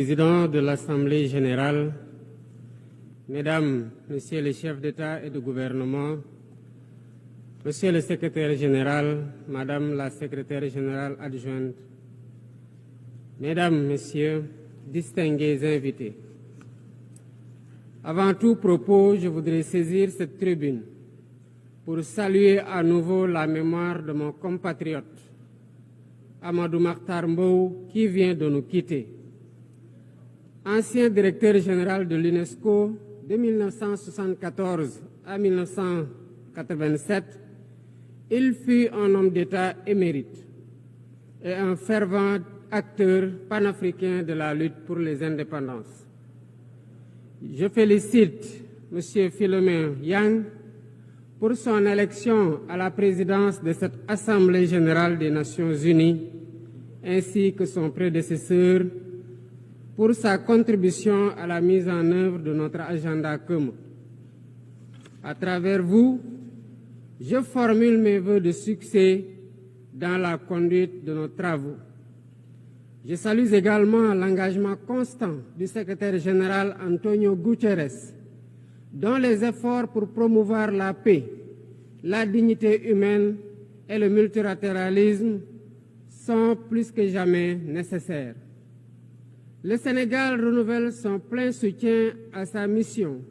Président de l'Assemblée générale, Mesdames, Messieurs les chefs d'État et de gouvernement, Monsieur le secrétaire général, Madame la secrétaire générale adjointe, Mesdames, Messieurs, distingués invités. Avant tout propos, je voudrais saisir cette tribune pour saluer à nouveau la mémoire de mon compatriote, Amadou Makhtar Mbow, qui vient de nous quitter. Ancien directeur général de l'UNESCO de 1974 à 1987, il fut un homme d'État émérite et un fervent acteur panafricain de la lutte pour les indépendances. Je félicite M. Philomène Yang pour son élection à la présidence de cette Assemblée générale des Nations unies, ainsi que son prédécesseur pour sa contribution à la mise en œuvre de notre agenda commun. À travers vous, je formule mes vœux de succès dans la conduite de nos travaux. Je salue également l'engagement constant du secrétaire général Antonio Guterres, dont les efforts pour promouvoir la paix, la dignité humaine et le multilatéralisme sont plus que jamais nécessaires. Le Sénégal renouvelle son plein soutien à sa mission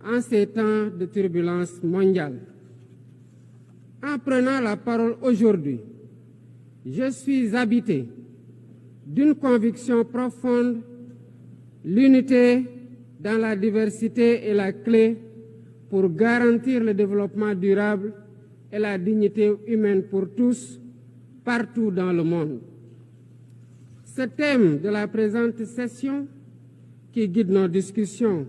en ces temps de turbulence mondiale. En prenant la parole aujourd'hui, je suis habité d'une conviction profonde: l'unité dans la diversité est la clé pour garantir le développement durable et la dignité humaine pour tous, partout dans le monde. Ce thème de la présente session, qui guide nos discussions,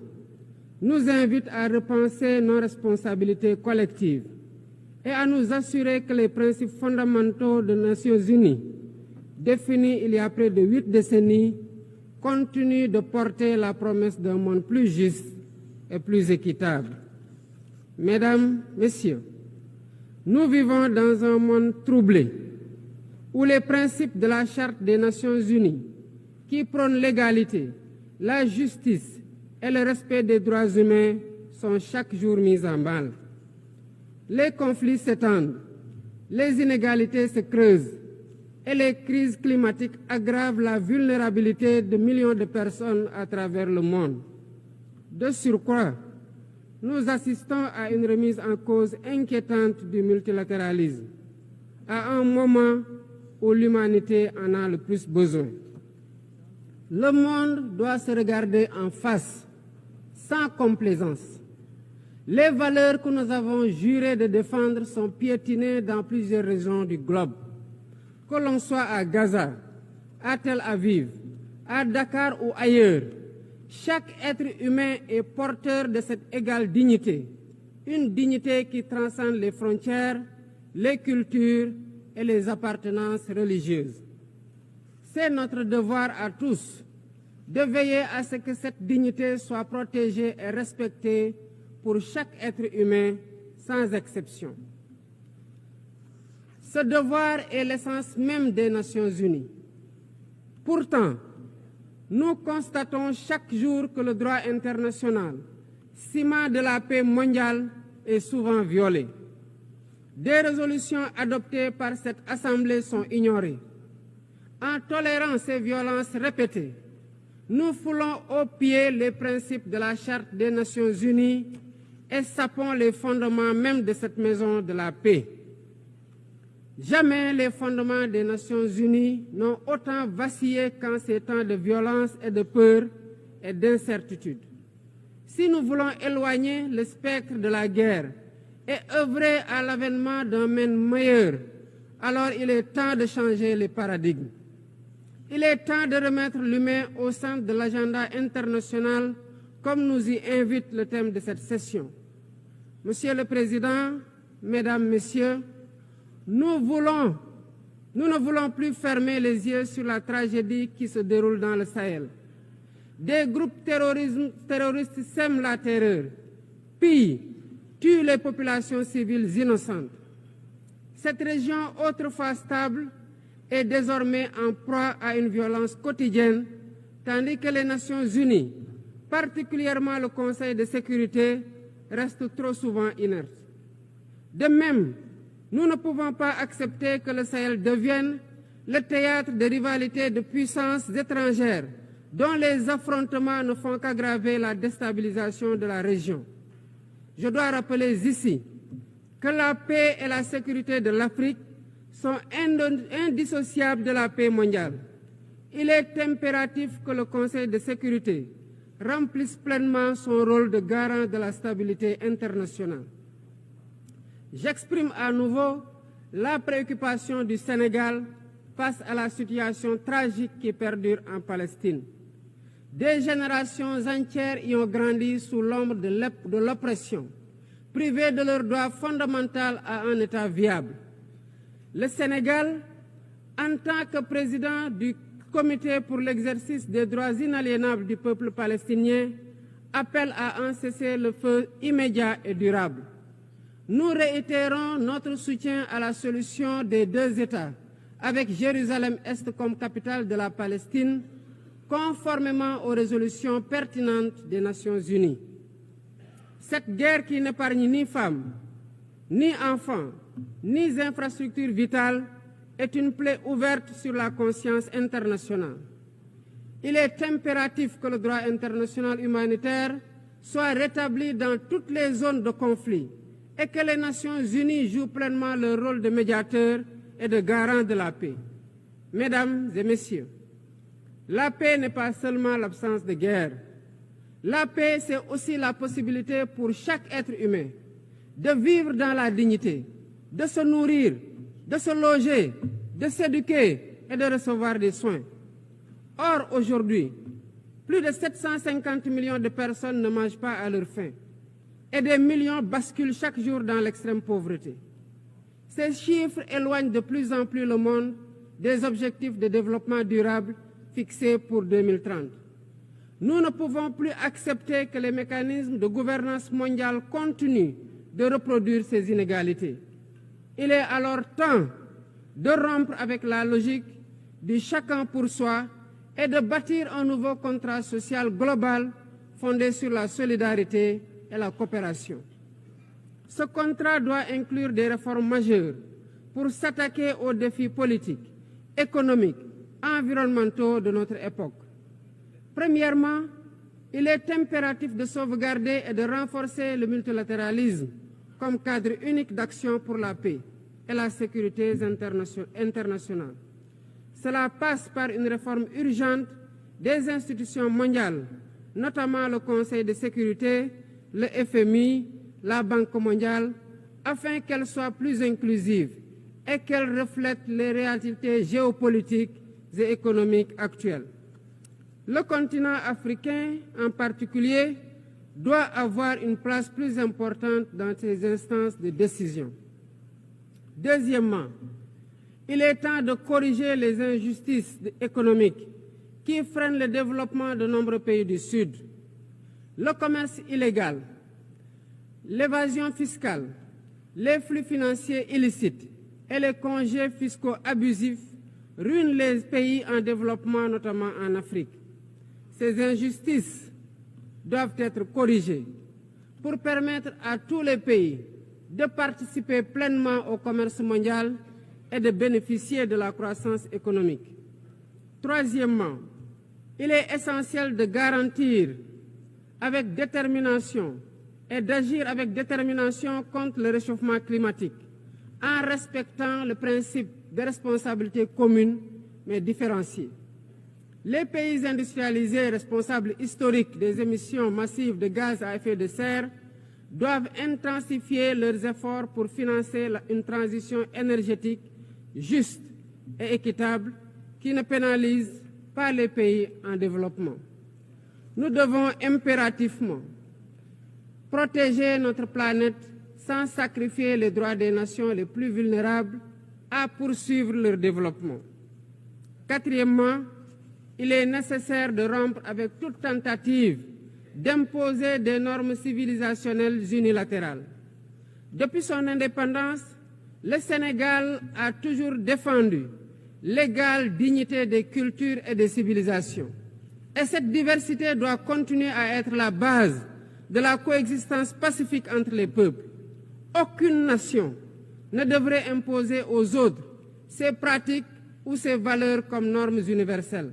nous invite à repenser nos responsabilités collectives et à nous assurer que les principes fondamentaux des Nations unies, définis il y a près de 8 décennies, continuent de porter la promesse d'un monde plus juste et plus équitable. Mesdames, Messieurs, nous vivons dans un monde troublé, où les principes de la Charte des Nations unies, qui prônent l'égalité, la justice et le respect des droits humains, sont chaque jour mis en mal. Les conflits s'étendent, les inégalités se creusent et les crises climatiques aggravent la vulnérabilité de millions de personnes à travers le monde. De surcroît, nous assistons à une remise en cause inquiétante du multilatéralisme, à un moment où l'humanité en a le plus besoin. Le monde doit se regarder en face, sans complaisance. Les valeurs que nous avons juré de défendre sont piétinées dans plusieurs régions du globe. Que l'on soit à Gaza, à Tel Aviv, à Dakar ou ailleurs, chaque être humain est porteur de cette égale dignité, une dignité qui transcende les frontières, les cultures et les appartenances religieuses. C'est notre devoir à tous de veiller à ce que cette dignité soit protégée et respectée pour chaque être humain, sans exception. Ce devoir est l'essence même des Nations unies. Pourtant, nous constatons chaque jour que le droit international, ciment de la paix mondiale, est souvent violé. Des résolutions adoptées par cette Assemblée sont ignorées. En tolérant ces violences répétées, nous foulons aux pieds les principes de la Charte des Nations unies et sapons les fondements même de cette maison de la paix. Jamais les fondements des Nations unies n'ont autant vacillé qu'en ces temps de violence et de peur et d'incertitude. Si nous voulons éloigner le spectre de la guerre et œuvrer à l'avènement d'un monde meilleur, alors il est temps de changer les paradigmes. Il est temps de remettre l'humain au centre de l'agenda international, comme nous y invite le thème de cette session. Monsieur le Président, Mesdames, Messieurs, nous ne voulons plus fermer les yeux sur la tragédie qui se déroule dans le Sahel. Des groupes terroristes sèment la terreur, pillent, tuent les populations civiles innocentes. Cette région, autrefois stable, est désormais en proie à une violence quotidienne tandis que les Nations Unies, particulièrement le Conseil de sécurité, restent trop souvent inertes. De même, nous ne pouvons pas accepter que le Sahel devienne le théâtre de rivalités de puissances étrangères dont les affrontements ne font qu'aggraver la déstabilisation de la région. Je dois rappeler ici que la paix et la sécurité de l'Afrique sont indissociables de la paix mondiale. Il est impératif que le Conseil de sécurité remplisse pleinement son rôle de garant de la stabilité internationale. J'exprime à nouveau la préoccupation du Sénégal face à la situation tragique qui perdure en Palestine. Des générations entières y ont grandi sous l'ombre de l'oppression, privées de leur droit fondamental à un État viable. Le Sénégal, en tant que président du Comité pour l'exercice des droits inaliénables du peuple palestinien, appelle à un cessez-le-feu immédiat et durable. Nous réitérons notre soutien à la solution des deux États, avec Jérusalem-Est comme capitale de la Palestine, conformément aux résolutions pertinentes des Nations Unies. Cette guerre qui n'épargne ni femmes, ni enfants, ni infrastructures vitales est une plaie ouverte sur la conscience internationale. Il est impératif que le droit international humanitaire soit rétabli dans toutes les zones de conflit et que les Nations Unies jouent pleinement leur rôle de médiateur et de garant de la paix. Mesdames et messieurs, la paix n'est pas seulement l'absence de guerre. La paix, c'est aussi la possibilité pour chaque être humain de vivre dans la dignité, de se nourrir, de se loger, de s'éduquer et de recevoir des soins. Or, aujourd'hui, plus de 750 millions de personnes ne mangent pas à leur faim et des millions basculent chaque jour dans l'extrême pauvreté. Ces chiffres éloignent de plus en plus le monde des objectifs de développement durable fixés pour 2030. Nous ne pouvons plus accepter que les mécanismes de gouvernance mondiale continuent de reproduire ces inégalités. Il est alors temps de rompre avec la logique du chacun pour soi et de bâtir un nouveau contrat social global fondé sur la solidarité et la coopération. Ce contrat doit inclure des réformes majeures pour s'attaquer aux défis politiques, économiques, environnementaux de notre époque. Premièrement, il est impératif de sauvegarder et de renforcer le multilatéralisme comme cadre unique d'action pour la paix et la sécurité internationale. Cela passe par une réforme urgente des institutions mondiales, notamment le Conseil de sécurité, le FMI, la Banque mondiale, afin qu'elles soient plus inclusives et qu'elles reflètent les réalités géopolitiques et économiques actuelles. Le continent africain, en particulier, doit avoir une place plus importante dans ces instances de décision. Deuxièmement, il est temps de corriger les injustices économiques qui freinent le développement de nombreux pays du Sud. Le commerce illégal, l'évasion fiscale, les flux financiers illicites et les congés fiscaux abusifs ruinent les pays en développement, notamment en Afrique. Ces injustices doivent être corrigées pour permettre à tous les pays de participer pleinement au commerce mondial et de bénéficier de la croissance économique. Troisièmement, il est essentiel de garantir avec détermination et d'agir avec détermination contre le réchauffement climatique en respectant le principe de responsabilité commune mais différenciée. Les pays industrialisés responsables historiques des émissions massives de gaz à effet de serre doivent intensifier leurs efforts pour financer une transition énergétique juste et équitable qui ne pénalise pas les pays en développement. Nous devons impérativement protéger notre planète sans sacrifier les droits des nations les plus vulnérables à poursuivre leur développement. Quatrièmement, il est nécessaire de rompre avec toute tentative d'imposer des normes civilisationnelles unilatérales. Depuis son indépendance, le Sénégal a toujours défendu l'égale dignité des cultures et des civilisations, Et cette diversité doit continuer à être la base de la coexistence pacifique entre les peuples. Aucune nation ne devrait imposer aux autres ses pratiques ou ses valeurs comme normes universelles.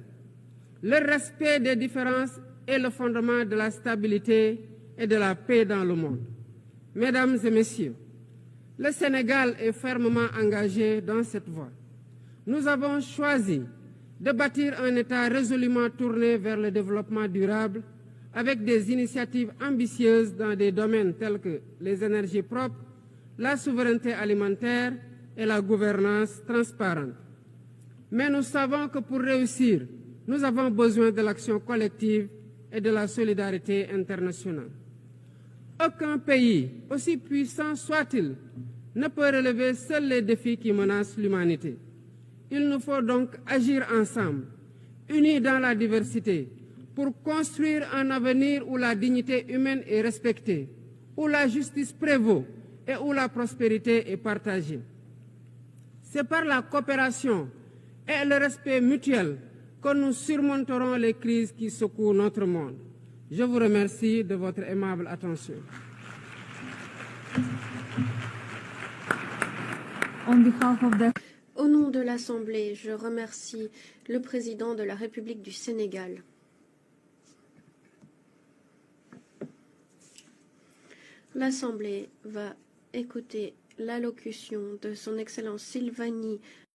Le respect des différences est le fondement de la stabilité et de la paix dans le monde. Mesdames et messieurs, le Sénégal est fermement engagé dans cette voie. Nous avons choisi de bâtir un État résolument tourné vers le développement durable avec des initiatives ambitieuses dans des domaines tels que les énergies propres, la souveraineté alimentaire et la gouvernance transparente. Mais nous savons que pour réussir, nous avons besoin de l'action collective et de la solidarité internationale. Aucun pays, aussi puissant soit-il, ne peut relever seuls les défis qui menacent l'humanité. Il nous faut donc agir ensemble, unis dans la diversité, pour construire un avenir où la dignité humaine est respectée, où la justice prévaut et où la prospérité est partagée. C'est par la coopération et le respect mutuel que nous surmonterons les crises qui secouent notre monde. Je vous remercie de votre aimable attention. Au nom de l'Assemblée, je remercie le président de la République du Sénégal. L'Assemblée va écouter l'allocution de son Excellence Sylvanie